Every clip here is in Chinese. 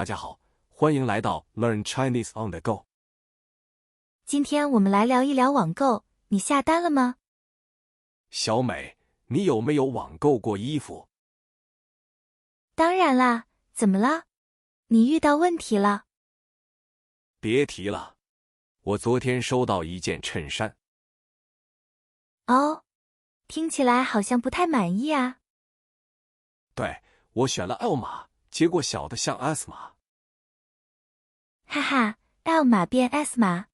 家好，欢迎来到 Learn Chinese on the Go。今天我们来聊一聊网购，你下单了吗？小美，你有没有网购过衣服？当然啦，怎么了？你遇到问题了？别提了，我昨天收到一件衬衫。哦，听起来好像不太满意啊。对，我选了 L 码，结果小的像 S 码。哈哈 ，L 码变 S 码，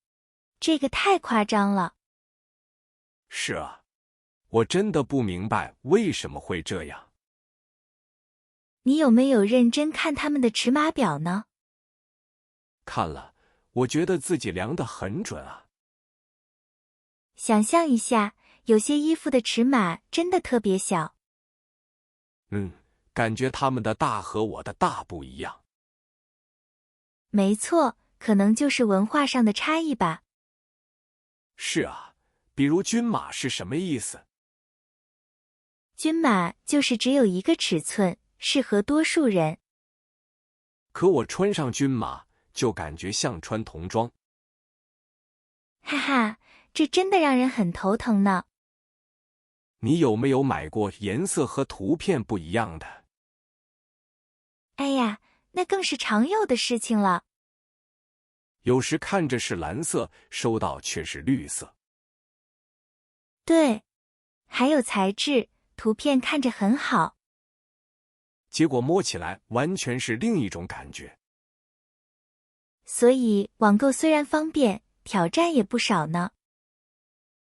这个太夸张了。是啊，我真的不明白为什么会这样。你有没有认真看他们的尺码表呢？看了，我觉得自己量得很准啊。想象一下，有些衣服的尺码真的特别小。感觉他们的大和我的大不一样。没错，可能就是文化上的差异吧。是啊，比如均码是什么意思？均码就是只有一个尺寸，适合多数人。可我穿上均码，就感觉像穿童装。哈哈，这真的让人很头疼呢。你有没有买过颜色和图片不一样的？哎呀，那更是常有的事情了。有时看着是蓝色，收到却是绿色。对，还有材质，图片看着很好，结果摸起来完全是另一种感觉。所以网购虽然方便，挑战也不少呢。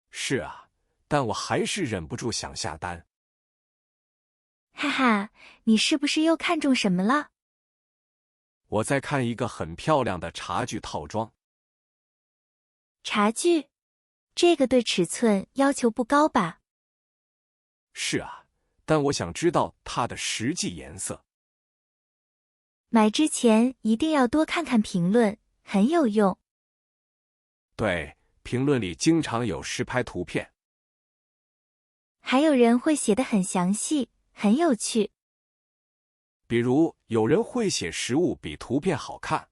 是啊，但我还是忍不住想下单。哈哈，你是不是又看中什么了？我在看一个很漂亮的茶具套装。茶具？这个对尺寸要求不高吧？是啊，但我想知道它的实际颜色。买之前一定要多看看评论，很有用。对，评论里经常有实拍图片。还有人会写得很详细，很有趣。比如，有人会写实物比图片好看。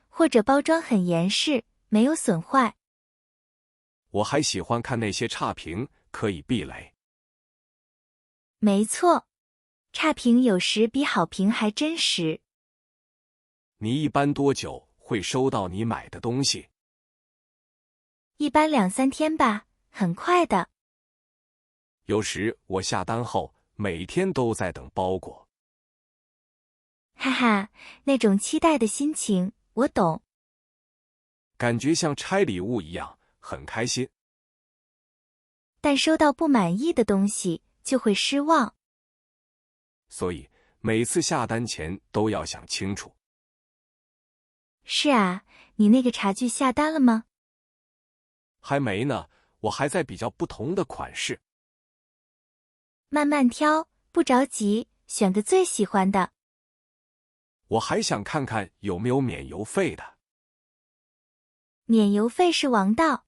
或者包装很严实，没有损坏。我还喜欢看那些差评，可以避雷。没错，差评有时比好评还真实。你一般多久会收到你买的东西？一般2-3天吧，很快的。有时我下单后，每天都在等包裹。哈哈，那种期待的心情，我懂。感觉像拆礼物一样，很开心。但收到不满意的东西，就会失望。所以，每次下单前都要想清楚。是啊，你那个茶具下单了吗？还没呢，我还在比较不同的款式。慢慢挑，不着急，选个最喜欢的。我还想看看有没有免邮费的。免邮费是王道，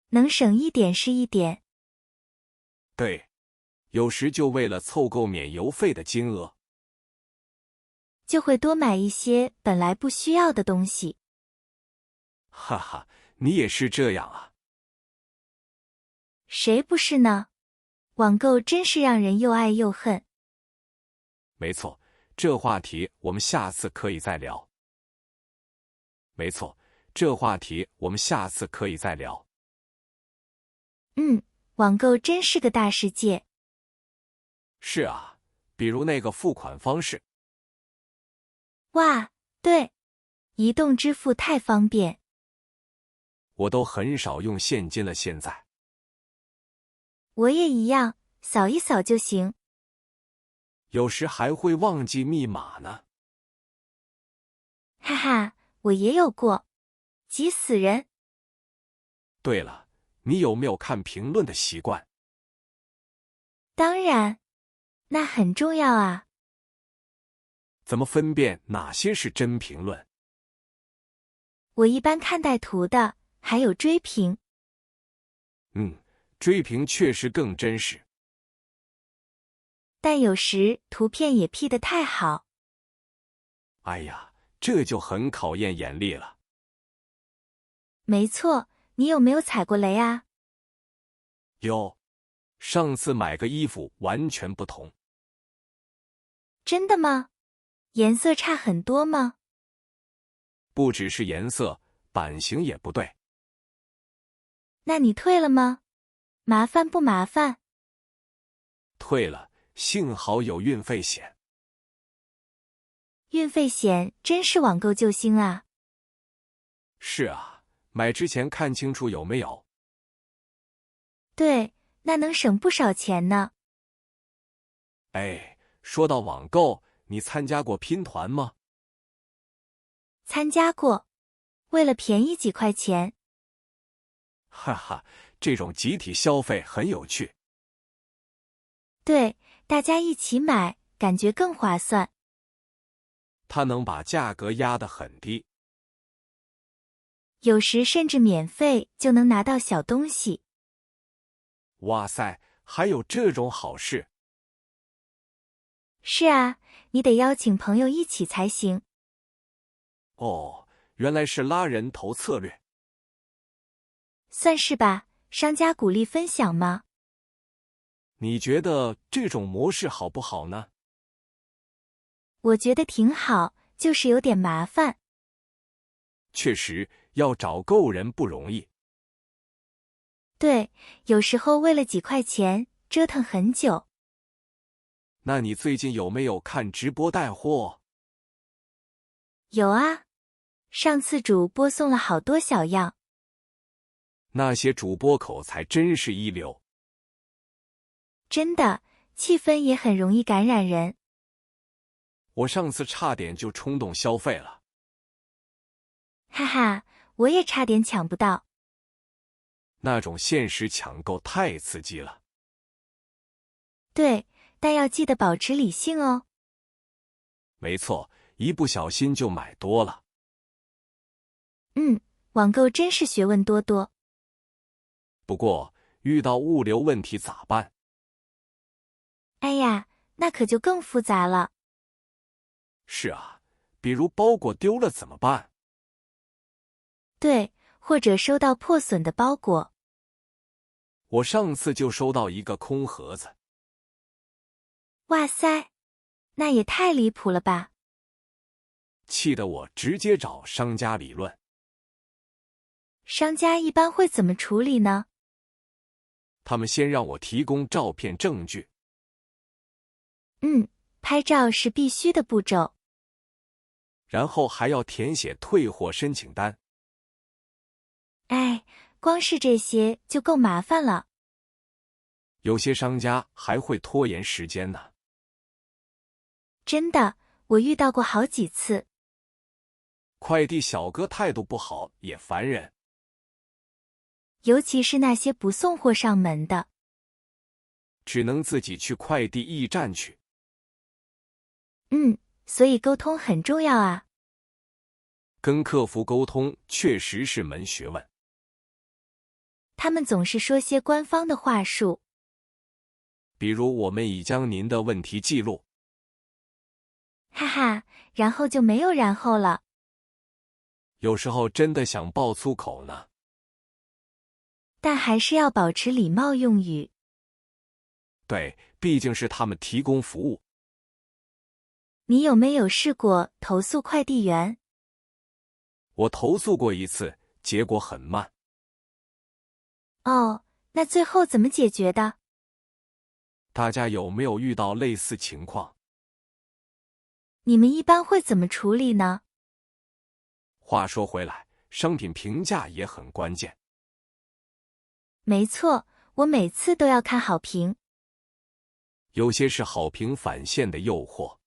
能省一点是一点。对，有时就为了凑够免邮费的金额，就会多买一些本来不需要的东西。哈哈，你也是这样啊？谁不是呢？网购真是让人又爱又恨。没错，这话题我们下次可以再聊。没错，这话题我们下次可以再聊。网购真是个大世界。是啊，比如那个付款方式。哇，对，移动支付太方便。我都很少用现金了，现在。我也一样，扫一扫就行。有时还会忘记密码呢。哈哈，我也有过，急死人。对了，你有没有看评论的习惯？当然，那很重要啊。怎么分辨哪些是真评论？我一般看带图的，还有追评。追评确实更真实。但有时图片也 P 得太好。哎呀，这就很考验眼力了。没错，你有没有踩过雷啊？有，上次买个衣服完全不同。真的吗？颜色差很多吗？不只是颜色，版型也不对。那你退了吗？麻烦不麻烦？退了，幸好有运费险。运费险真是网购救星啊！是啊，买之前看清楚有没有。对，那能省不少钱呢。哎，说到网购，你参加过拼团吗？参加过，为了便宜几块钱。哈哈，这种集体消费很有趣。对，大家一起买，感觉更划算。它能把价格压得很低，有时甚至免费就能拿到小东西。哇塞，还有这种好事！是啊，你得邀请朋友一起才行。哦，原来是拉人头策略。算是吧，商家鼓励分享吗？你觉得这种模式好不好呢？我觉得挺好，就是有点麻烦。确实，要找够人不容易。对，有时候为了几块钱，折腾很久。那你最近有没有看直播带货？有啊，上次主播送了好多小样。那些主播口才真是一流。真的，气氛也很容易感染人。我上次差点就冲动消费了。哈哈，我也差点抢不到。那种限时抢购太刺激了。对，但要记得保持理性哦。没错，一不小心就买多了。网购真是学问多多。不过，遇到物流问题咋办？哎呀，那可就更复杂了。是啊，比如包裹丢了怎么办？对，或者收到破损的包裹。我上次就收到一个空盒子。哇塞，那也太离谱了吧！气得我直接找商家理论。商家一般会怎么处理呢？他们先让我提供照片证据。拍照是必须的步骤。然后还要填写退货申请单。哎，光是这些就够麻烦了。有些商家还会拖延时间呢。真的，我遇到过好几次。快递小哥态度不好也烦人。尤其是那些不送货上门的。只能自己去快递驿站去。所以沟通很重要啊。跟客服沟通确实是门学问。他们总是说些官方的话术。比如我们已将您的问题记录。哈哈，然后就没有然后了。有时候真的想爆粗口呢。但还是要保持礼貌用语。对，毕竟是他们提供服务。你有没有试过投诉快递员？我投诉过一次，结果很慢。哦，那最后怎么解决的？大家有没有遇到类似情况？你们一般会怎么处理呢？话说回来，商品评价也很关键。没错，我每次都要看好评。有些是好评返现的诱惑。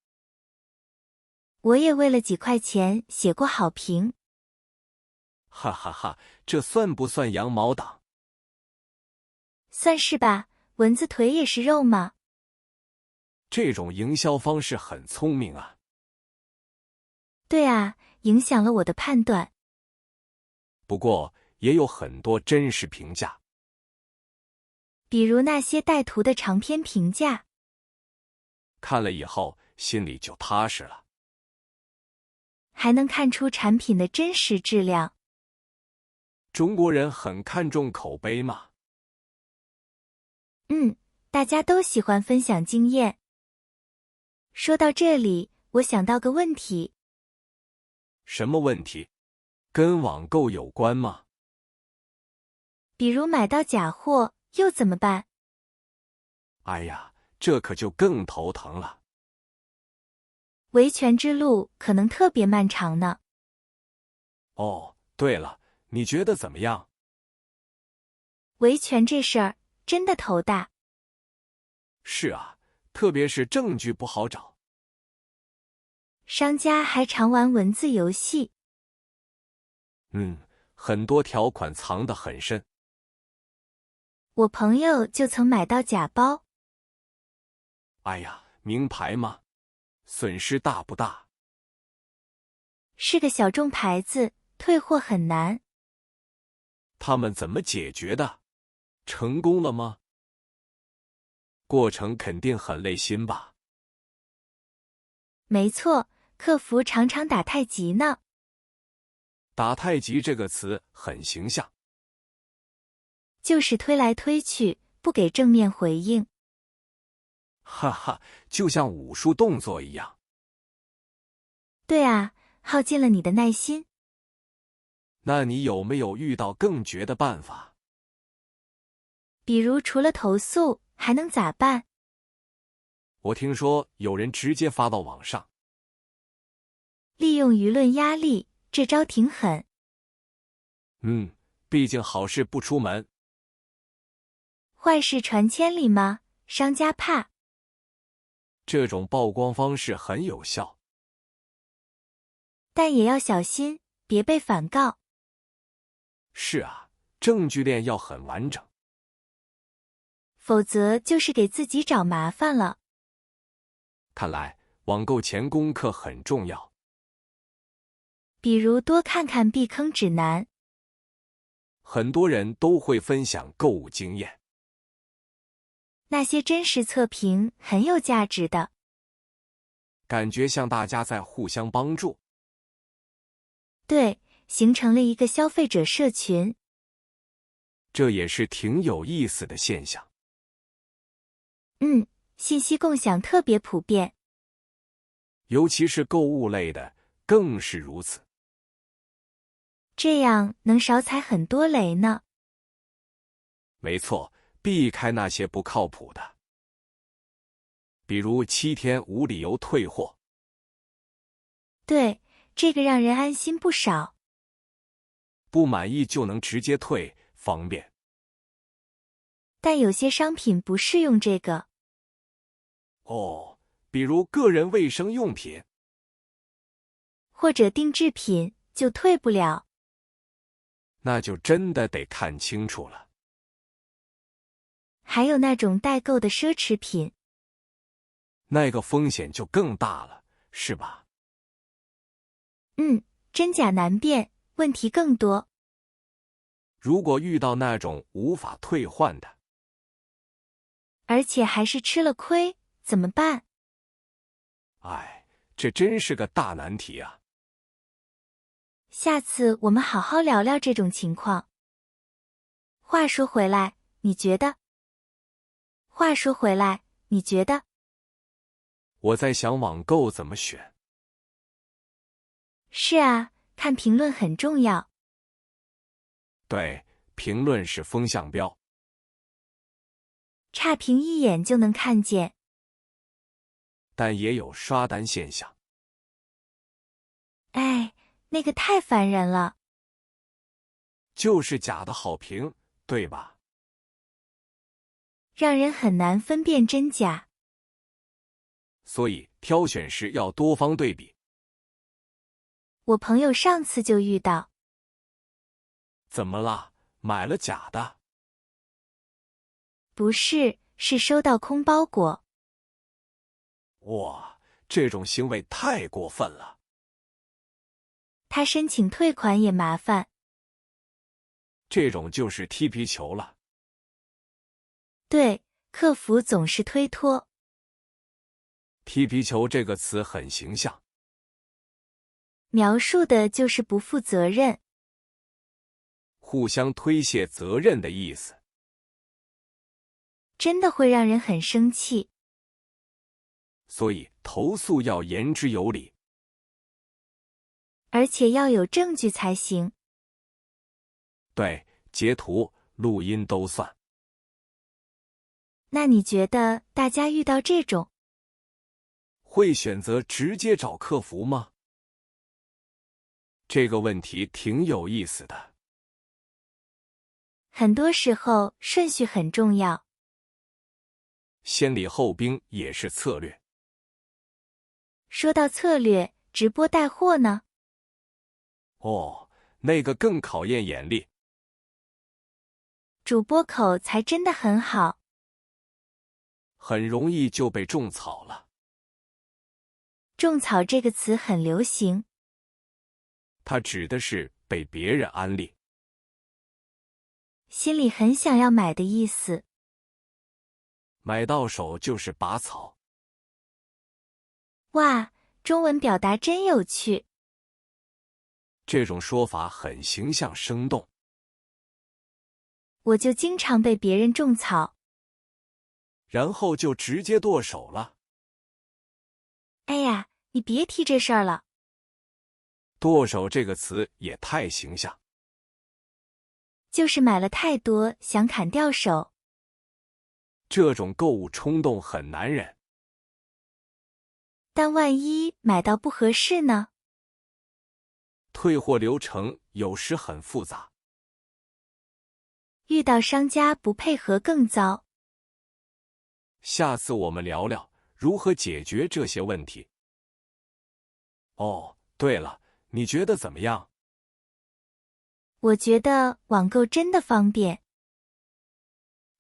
我也为了几块钱写过好评。哈哈哈，这算不算羊毛党？算是吧，蚊子腿也是肉嘛。这种营销方式很聪明啊。对啊，影响了我的判断。不过也有很多真实评价。比如那些带图的长篇评价。看了以后心里就踏实了。还能看出产品的真实质量。中国人很看重口碑嘛。大家都喜欢分享经验。说到这里，我想到个问题。什么问题？跟网购有关吗？比如买到假货，又怎么办？哎呀，这可就更头疼了。维权之路可能特别漫长呢。哦，对了，你觉得怎么样？维权这事儿真的头大。是啊，特别是证据不好找。商家还常玩文字游戏。很多条款藏得很深。我朋友就曾买到假包。哎呀，名牌吗？损失大不大？是个小众牌子，退货很难。他们怎么解决的？成功了吗？过程肯定很累心吧？没错，客服常常打太极呢。打太极这个词很形象。就是推来推去，不给正面回应。哈哈，就像武术动作一样。对啊，耗尽了你的耐心。那你有没有遇到更绝的办法？比如除了投诉，还能咋办？我听说有人直接发到网上。利用舆论压力，这招挺狠。毕竟好事不出门。坏事传千里吗？商家怕。这种曝光方式很有效，但也要小心，别被反告。是啊，证据链要很完整，否则就是给自己找麻烦了。看来网购前功课很重要，比如多看看避坑指南。很多人都会分享购物经验，那些真实测评很有价值的。感觉像大家在互相帮助。对，形成了一个消费者社群。这也是挺有意思的现象。信息共享特别普遍，尤其是购物类的更是如此。这样能少踩很多雷呢。没错，避开那些不靠谱的，比如7天无理由退货。对，这个让人安心不少。不满意就能直接退，方便。但有些商品不适用这个。哦，比如个人卫生用品，或者定制品就退不了。那就真的得看清楚了。还有那种代购的奢侈品，那个风险就更大了，是吧？真假难辨，问题更多。如果遇到那种无法退换的，而且还是吃了亏，怎么办？哎，这真是个大难题啊！下次我们好好聊聊这种情况。话说回来，你觉得？我在想网购怎么选。是啊，看评论很重要。对，评论是风向标。差评一眼就能看见。但也有刷单现象。哎，那个太烦人了。就是假的好评，对吧？让人很难分辨真假。所以挑选时要多方对比。我朋友上次就遇到。怎么了？买了假的？不是，是收到空包裹。哇，这种行为太过分了。他申请退款也麻烦。这种就是踢皮球了。对，客服总是推脱。踢皮球这个词很形象。描述的就是不负责任，互相推卸责任的意思。真的会让人很生气。所以投诉要言之有理，而且要有证据才行。对，截图、录音都算。那你觉得大家遇到这种，会选择直接找客服吗？这个问题挺有意思的。很多时候顺序很重要，先礼后兵也是策略。说到策略，直播带货呢？哦，那个更考验眼力。主播口才真的很好，很容易就被种草了。种草这个词很流行，它指的是被别人安利，心里很想要买的意思。买到手就是拔草。哇，中文表达真有趣。这种说法很形象生动。我就经常被别人种草。然后就直接剁手了。哎呀，你别提这事儿了。剁手这个词也太形象。就是买了太多，想砍掉手。这种购物冲动很难忍。但万一买到不合适呢？退货流程有时很复杂。遇到商家不配合更糟。下次我们聊聊如何解决这些问题。哦，对了，你觉得怎么样？我觉得网购真的方便。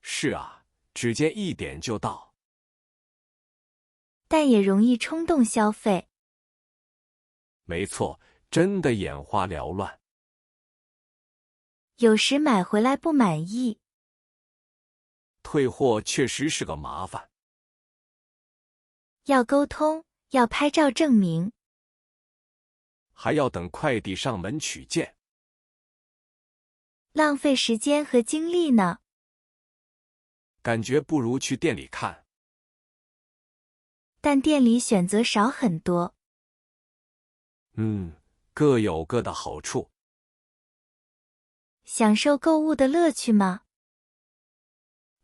是啊，直接一点就到。但也容易冲动消费。没错，真的眼花缭乱。有时买回来不满意。退货确实是个麻烦。要沟通，要拍照证明。还要等快递上门取件。浪费时间和精力呢。感觉不如去店里看。但店里选择少很多。各有各的好处。享受购物的乐趣吗？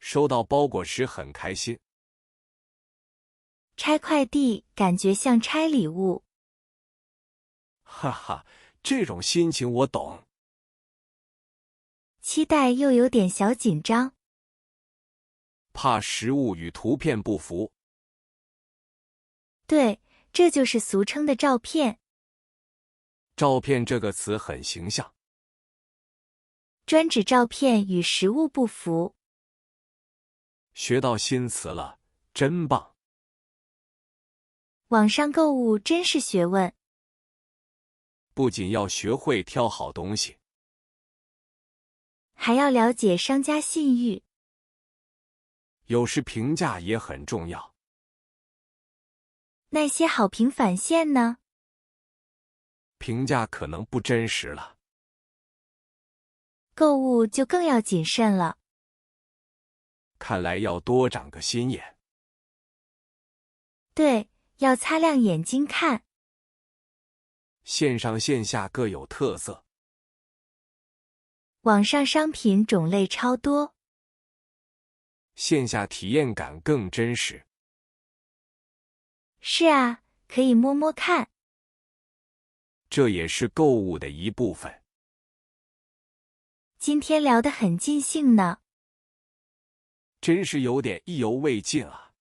收到包裹时很开心。拆快递感觉像拆礼物。哈哈，这种心情我懂。期待又有点小紧张。怕实物与图片不符。对，这就是俗称的照片。照片这个词很形象。专指照片与实物不符。学到新词了，真棒。网上购物真是学问。不仅要学会挑好东西，还要了解商家信誉。有时评价也很重要。那些好评返现呢？评价可能不真实了。购物就更要谨慎了。看来要多长个心眼。对，要擦亮眼睛看。线上线下各有特色。网上商品种类超多。线下体验感更真实。是啊，可以摸摸看。这也是购物的一部分。今天聊得很尽兴呢。真是有点意犹未尽啊。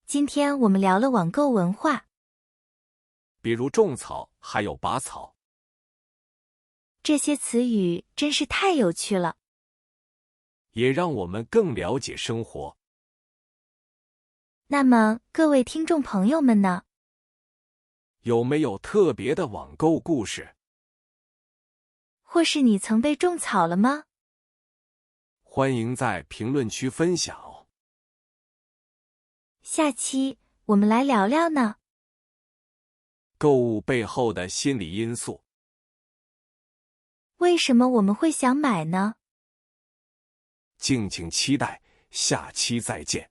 今天我们聊了网购文化，比如种草，还有拔草。这些词语真是太有趣了。也让我们更了解生活。那么，各位听众朋友们呢？有没有特别的网购故事？或是你曾被种草了吗？欢迎在评论区分享哦。下期我们来聊聊呢。购物背后的心理因素。为什么我们会想买呢？敬请期待，下期再见。